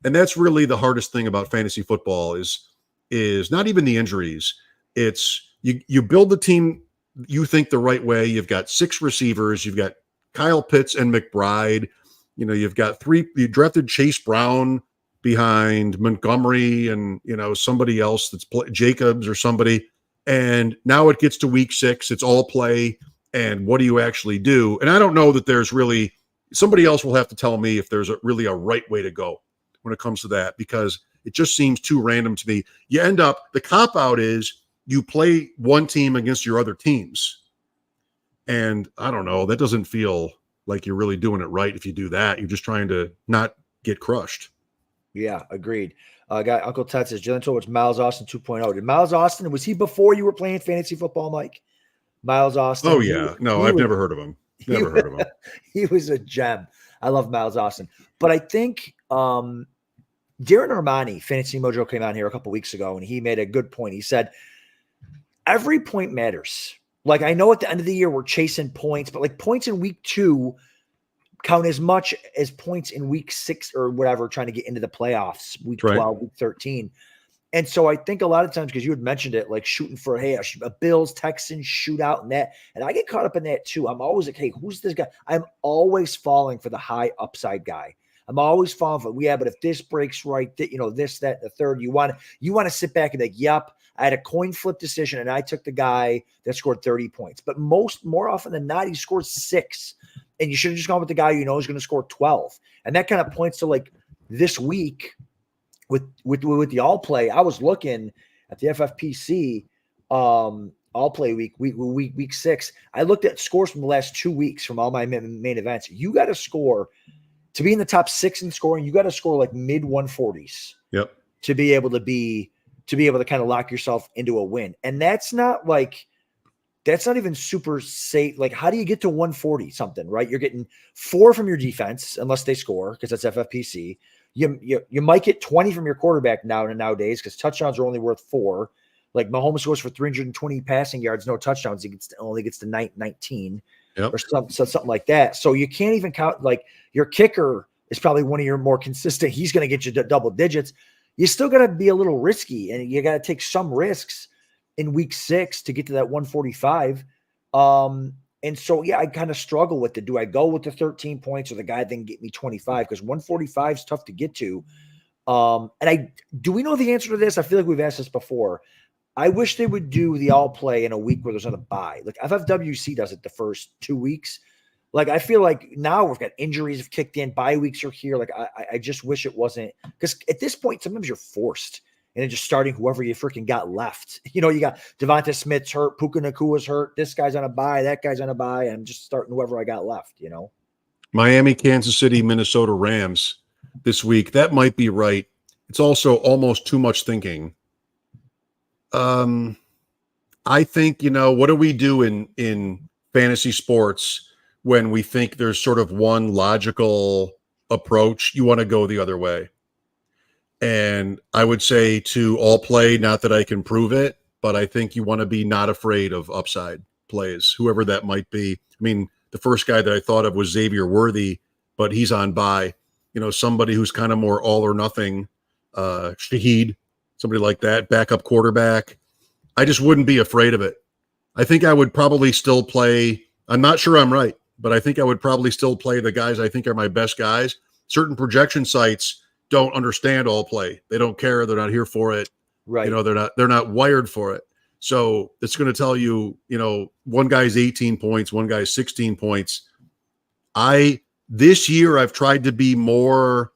And that's really the hardest thing about fantasy football is not even the injuries. It's you build the team you think the right way. You've got 6 receivers. You've got Kyle Pitts and McBride. You've got 3. You drafted Chase Brown behind Montgomery and, somebody else that's Jacobs or somebody. And now it gets to week 6. It's all play. And what do you actually do? And I don't know that there's really, somebody else will have to tell me if there's really a right way to go when it comes to that, because it just seems too random to me. You end up, the cop out is you play one team against your other teams. And I don't know, that doesn't feel like you're really doing it right if you do that. You're just trying to not get crushed. Yeah, agreed. Guy Uncle Ted says Jalen Tolbert's Miles Austin 2.0. Did Miles Austin, was he before you were playing fantasy football, Mike? Miles Austin. Oh yeah. I've never heard of him. Never heard of him. He was a gem. I love Miles Austin. But I think Darren Armani, Fantasy Mojo, came out here a couple weeks ago, and he made a good point. He said, every point matters. Like, I know at the end of the year we're chasing points, but like points in week 2 count as much as points in week 6 or whatever, trying to get into the playoffs, week 12, week 13. And so I think a lot of times, because you had mentioned it, like shooting for, hey, a Bills, Texans shootout and that. And I get caught up in that too. I'm always like, hey, who's this guy? I'm always falling for the high upside guy. I'm always falling for, but if this breaks right, this, that, the third, you want to sit back and be like, yep, I had a coin flip decision and I took the guy that scored 30 points. But more often than not, he scored 6. And you should have just gone with the guy you know is going to score 12. And that kind of points to like this week with the all play. I was looking at the FFPC all play week 6. I looked at scores from the last 2 weeks from all my main events. You got to score to be in the top 6 in scoring. You got to score like mid 140s. Yep. To be able to be to be able to kind of lock yourself into a win. And that's not even super safe. Like, how do you get to 140 something, right? You're getting 4 from your defense, unless they score, because that's FFPC. You might get 20 from your quarterback nowadays, because touchdowns are only worth 4. Like, Mahomes goes for 320 passing yards, no touchdowns. He only gets to 19 or something like that. So you can't even count. Like, your kicker is probably one of your more consistent. He's going to get you to double digits. You still got to be a little risky, and you got to take some risks in week 6 to get to that 145. And so, yeah, I kind of struggle with it. Do I go with the 13 points or the guy then get me 25? Because 145 is tough to get to. Do we know the answer to this? I feel like we've asked this before. I wish they would do the all play in a week where there's not a bye. Like, FFWC does it the first 2 weeks. Like, I feel like now we've got injuries have kicked in, bye weeks are here. Like, I just wish it wasn't, because at this point, sometimes you're forced and just starting whoever you freaking got left. You know, you got Devonta Smith's hurt, Puka Nakua's hurt, this guy's on a bye, that guy's on a bye, and I'm just starting whoever I got left, you know? Miami, Kansas City, Minnesota Rams this week. That might be right. It's also almost too much thinking. I think, what do we do in fantasy sports when we think there's sort of one logical approach? You want to go the other way. And I would say to all play, not that I can prove it, but I think you want to be not afraid of upside plays, whoever that might be. I mean, the first guy that I thought of was Xavier Worthy, but he's on bye. Somebody who's kind of more all or nothing, Shaheed, somebody like that, backup quarterback. I just wouldn't be afraid of it. I think I would probably still play. I'm not sure I'm right, but I think I would probably still play the guys I think are my best guys. Certain projection sites don't understand all play. They don't care. They're not here for it. Right. They're not wired for it. So it's going to tell you, one guy's 18 points, one guy's 16 points. This year I've tried to be more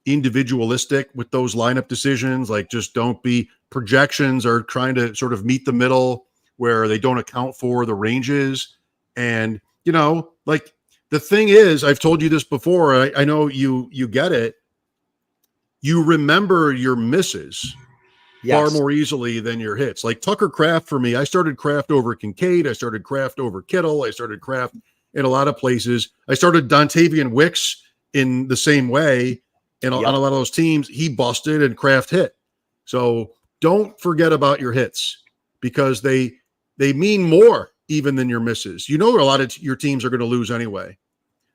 individualistic with those lineup decisions. Like, just don't be projections are trying to sort of meet the middle where they don't account for the ranges. And, like, the thing is, I've told you this before. I know you get it. You remember your misses far more easily than your hits. Like Tucker Kraft for me, I started Kraft over Kincaid. I started Kraft over Kittle. I started Kraft in a lot of places. I started Dontavian Wicks in the same way. And on a lot of those teams, he busted and Kraft hit. So don't forget about your hits, because they mean more even than your misses. A lot of your teams are going to lose anyway.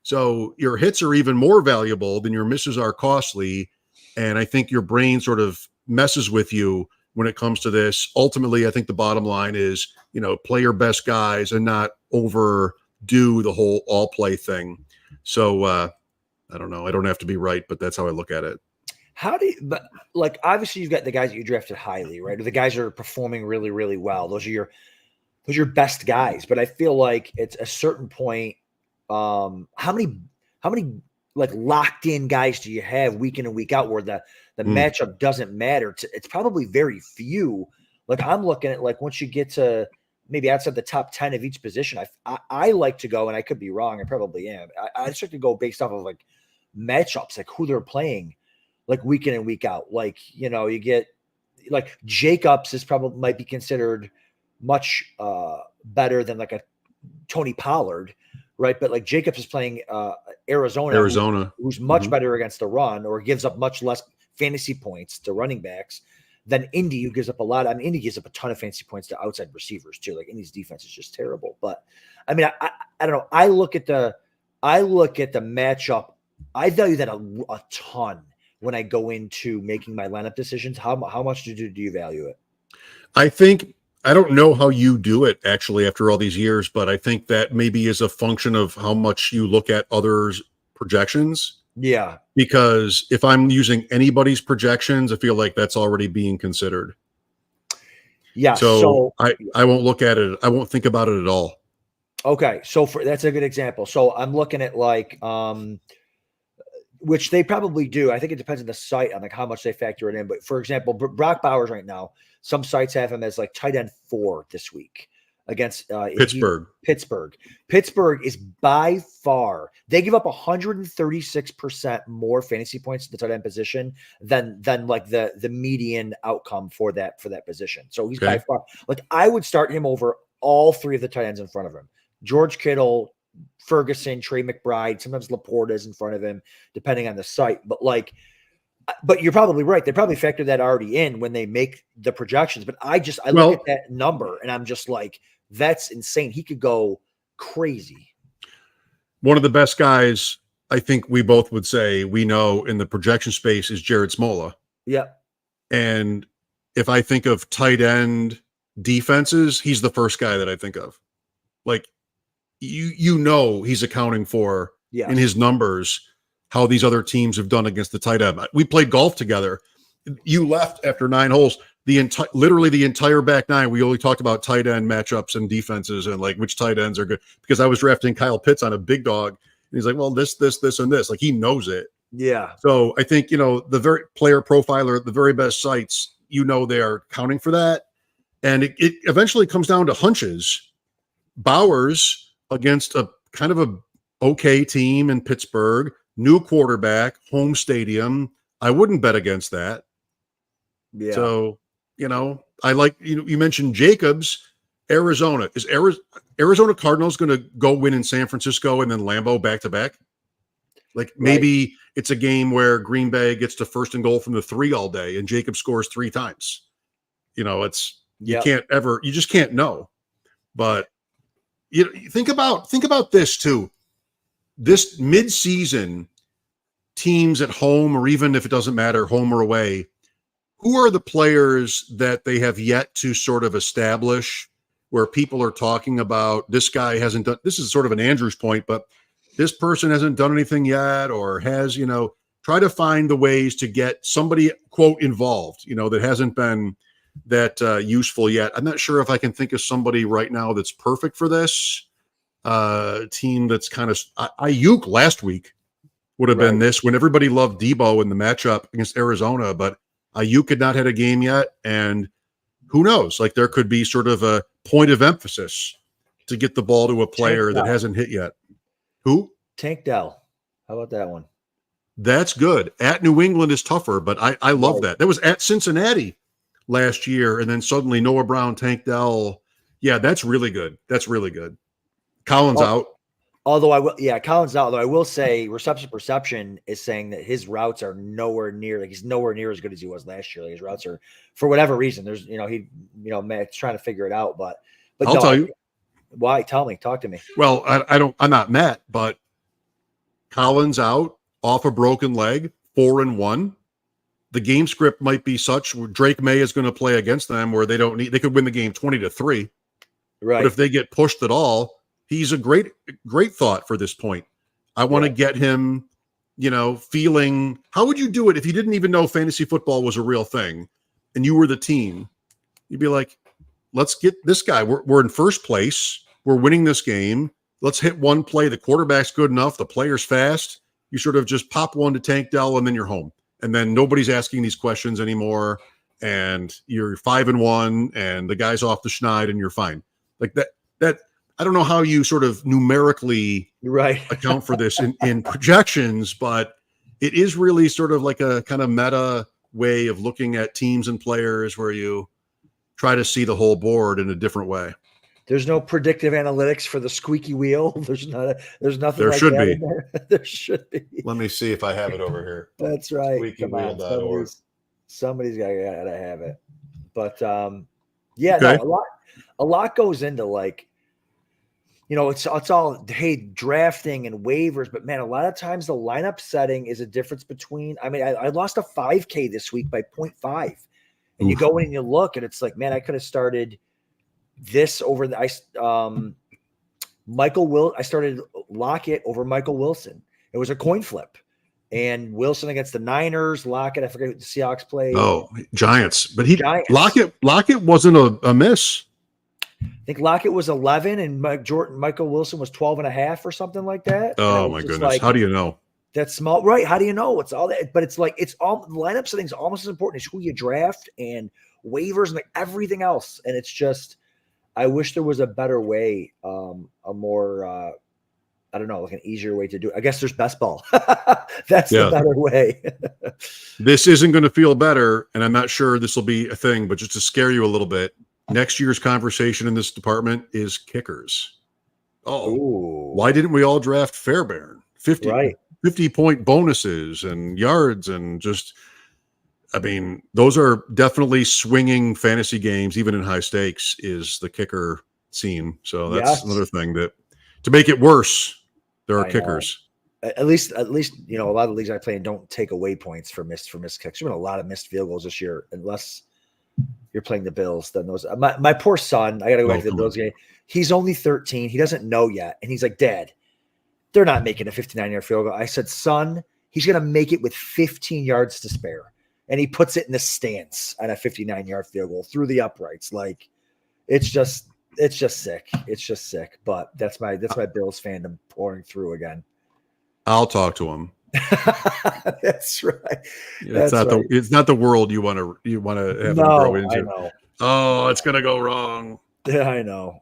So your hits are even more valuable than your misses are costly. And I think your brain sort of messes with you when it comes to this. Ultimately, I think the bottom line is, play your best guys and not overdo the whole all play thing. So I don't know. I don't have to be right, but that's how I look at it. Obviously you've got the guys that you drafted highly, right? Or the guys that are performing really, really well. Those are your best guys. But I feel like it's a certain point. How many like locked in guys do you have week in and week out where the matchup doesn't matter? It's probably very few. Like, I'm looking at, like, once you get to maybe outside the top 10 of each position, I like to go, and I could be wrong, I probably am. I just like to go based off of like matchups, like who they're playing, like week in and week out. Like, you get like Jacobs might be considered much better than like a Tony Pollard. Right. But like Jacobs is playing Arizona, who's much better against the run, or gives up much less fantasy points to running backs than Indy, who gives up a lot. I mean, Indy gives up a ton of fantasy points to outside receivers too. Like, Indy's defense is just terrible. But I mean, I don't know. I look at the matchup. I value that a ton when I go into making my lineup decisions. How much do you value it? I don't know how you do it actually after all these years, but I think that maybe is a function of how much you look at others' projections. Yeah. Because if I'm using anybody's projections, I feel like that's already being considered. Yeah. So I won't look at it. I won't think about it at all. Okay. So that's a good example. So I'm looking at like, which they probably do. I think it depends on the site on like how much they factor it in. But for example, Brock Bowers right now, some sites have him as like tight end 4 this week. against Pittsburgh. Pittsburgh is by far, they give up 136% more fantasy points to the tight end position than like the median outcome for that position. So he's by far, like, I would start him over all three of the tight ends in front of him. George Kittle, Ferguson, Trey McBride, sometimes Laporta is in front of him, depending on the site. But you're probably right. They probably factor that already in when they make the projections. But I look at that number and I'm just like, that's insane. He could go crazy. One of the best guys, I think we both would say we know in the projection space, is Jared Smola. Yeah. And if I think of tight end defenses, he's the first guy that I think of. Like, you know, he's accounting for in his numbers how these other teams have done against the tight end. We played golf together. You left after 9 holes. Literally the entire back 9, we only talked about tight end matchups and defenses and like which tight ends are good, because I was drafting Kyle Pitts on a big dog. And he's like, well, this, and this. Like, he knows it. Yeah. So I think, you know, the very player profiler, the very best sites, you know, they are counting for that. And it eventually comes down to hunches. Bowers against a kind of a okay team in Pittsburgh, new quarterback, home stadium. I wouldn't bet against that. Yeah. So, you know, I like, you mentioned Jacobs, Arizona. Is Arizona Cardinals going to go win in San Francisco and then Lambeau back to back? Like, maybe it's a game where Green Bay gets to 1st and goal from the 3 all day and Jacobs scores 3 times. You know, you just can't know. But you think about this too. This mid-season, teams at home, or even if it doesn't matter, home or away, who are the players that they have yet to sort of establish where people are talking about, this guy hasn't done, this is sort of an Andrews point, but this person hasn't done anything yet, or has, you know, try to find the ways to get somebody, quote, involved, you know, that hasn't been that useful yet. I'm not sure if I can think of somebody right now that's perfect for this team. That's kind of Ayuk last week would have been this, when everybody loved Debo in the matchup against Arizona, but Ayuk had not had a game yet. And who knows, like, there could be sort of a point of emphasis to get the ball to a player that hasn't hit yet. Who? Tank Dell. How about that one? That's good. At New England is tougher, but I love that. That was at Cincinnati last year, and then suddenly Noah Brown, Tank Dell. Yeah, that's really good. That's really good. Collins out. Collins out. Although I will say, reception perception is saying that his routes are nowhere near, like, he's nowhere near as good as he was last year. Like, his routes are, for whatever reason, there's, Matt's trying to figure it out, but I'll tell you. Why? Tell me. Talk to me. Well, I'm not Matt, but Collins out off a broken leg, 4-1. The game script might be such where Drake May is going to play against them where they could win the game 20-3. Right. But if they get pushed at all, he's a great thought for this point. I want to get him, feeling, how would you do it if you didn't even know fantasy football was a real thing and you were the team? You'd be like, let's get this guy. We're in first place. We're winning this game. Let's hit one play. The quarterback's good enough. The player's fast. You sort of just pop one to Tank Dell and then you're home. And then nobody's asking these questions anymore. And you're 5-1 and the guy's off the schneid and you're fine. Like that, I don't know how you sort of numerically account for this in projections, but it is really sort of like a kind of meta way of looking at teams and players where you try to see the whole board in a different way. There's no predictive analytics for the squeaky wheel. There's nothing. There like should that be. in there. There should be. Let me see if I have it over here. That's right. Squeakywheel.org. Somebody's got to have it. But no, a lot goes into, like, it's all, hey, drafting and waivers, but man, a lot of times the lineup setting is a difference between, I lost a 5K this week by 0.5, and you go in and you look and it's like, man, I could have started this over I started Lockett over Michael Wilson. It was a coin flip, and Wilson against the Niners, Lockett, I forget who the Seahawks played. Oh, Giants. But Lockett wasn't a miss. I think Lockett was 11 and Michael Wilson was 12.5 or something like that. Oh my goodness. Like, how do you know? That's small, right? How do you know? It's all that, but it's like, it's all, the lineup setting is almost as important as who you draft and waivers and like everything else. And it's just, I wish there was a better way, a more, I don't know, like an easier way to do it. I guess there's best ball. That's the better way. This isn't going to feel better, and I'm not sure this will be a thing, but just to scare you a little bit, next year's conversation in this department is kickers. Why didn't we all draft Fairbairn? 50-point bonuses and yards and just, I mean, those are definitely swinging fantasy games, even in high stakes, is the kicker scene. So that's another thing that, to make it worse, there are kickers. At least, you know, a lot of the leagues I play in don't take away points for missed kicks. There's been a lot of missed field goals this year, unless you're playing the Bills. Then those, my poor son, I got to go back to the Bills game. He's only 13. He doesn't know yet. And he's like, Dad, they're not making a 59-yard field goal. I said, son, he's going to make it with 15 yards to spare. And he puts it in the stance on a 59-yard field goal through the uprights. Like, it's just sick. It's just sick. But that's my Bills fandom pouring through again. I'll talk to him. That's right. It's not the world you want to have him grow into. I know. Oh, it's gonna go wrong. Yeah, I know.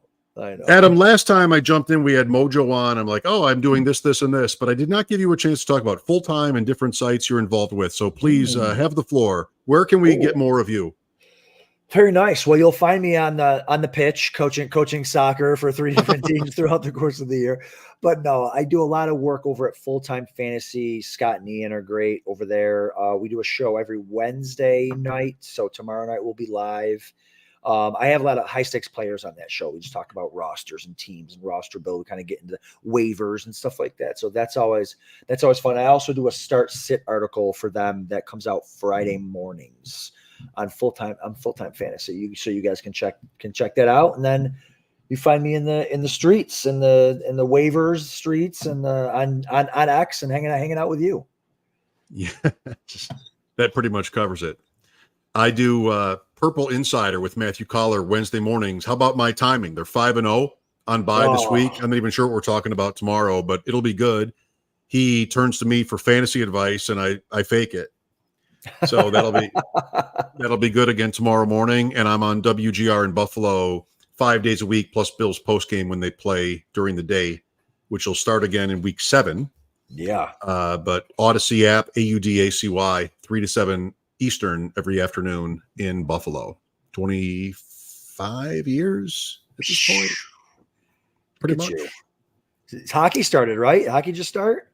Adam, last time I jumped in, we had Mojo on. I'm like, oh, I'm doing this, and this, but I did not give you a chance to talk about full-time and different sites you're involved with. So please have the floor. Where can we get more of you? Very nice. Well, you'll find me on the pitch coaching soccer for 3 different teams throughout the course of the year. But no, I do a lot of work over at Full-Time Fantasy. Scott and Ian are great over there. We do a show every Wednesday night. So tomorrow night we'll be live. I have a lot of high stakes players on that show. We just talk about rosters and teams and roster build. We kind of get into waivers and stuff like that. So that's always fun. I also do a start sit article for them that comes out Friday mornings on full-time fantasy. So you guys can check that out. And then you find me in the streets, in the waivers streets, and on X, and hanging out with you. Yeah, that pretty much covers it. I do Purple Insider with Matthew Collar Wednesday mornings. How about my timing? They're 5-0 on bye this week. I'm not even sure what we're talking about tomorrow, but it'll be good. He turns to me for fantasy advice, and I fake it. So that'll be good again tomorrow morning. And I'm on WGR in Buffalo 5 days a week, plus Bills post game when they play during the day, which will start again in week 7. Yeah. But Odyssey app, AUDACY, 3 to 7 Eastern every afternoon in Buffalo. 25 years at this point. Pretty much. Hockey started, right? Hockey just start?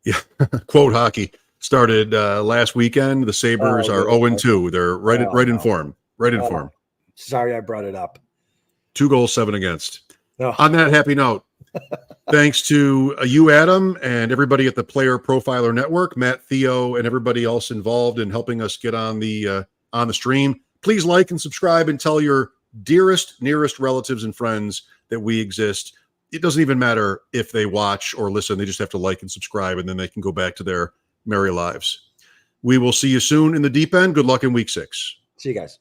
Yeah. Quote hockey. Started last weekend. The Sabres are 0-2. They're right in form. Right in form. Sorry I brought it up. 2 goals, 7 against. Oh. On that happy note, thanks to you, Adam, and everybody at the Player Profiler Network, Matt, Theo, and everybody else involved in helping us get on the stream. Please like and subscribe and tell your dearest, nearest relatives and friends that we exist. It doesn't even matter if they watch or listen. They just have to like and subscribe, and then they can go back to their merry lives. We will see you soon in the deep end. Good luck in week 6. See you guys.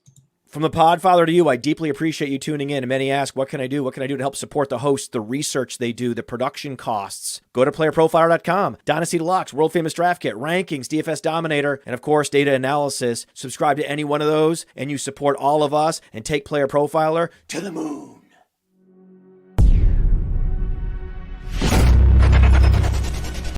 From the podfather to you, I deeply appreciate you tuning in. And many ask, what can I do? What can I do to help support the hosts, the research they do, the production costs? Go to playerprofiler.com, Dynasty Deluxe, World Famous Draft Kit, Rankings, DFS Dominator, and of course, data analysis. Subscribe to any one of those, and you support all of us and take Player Profiler to the moon.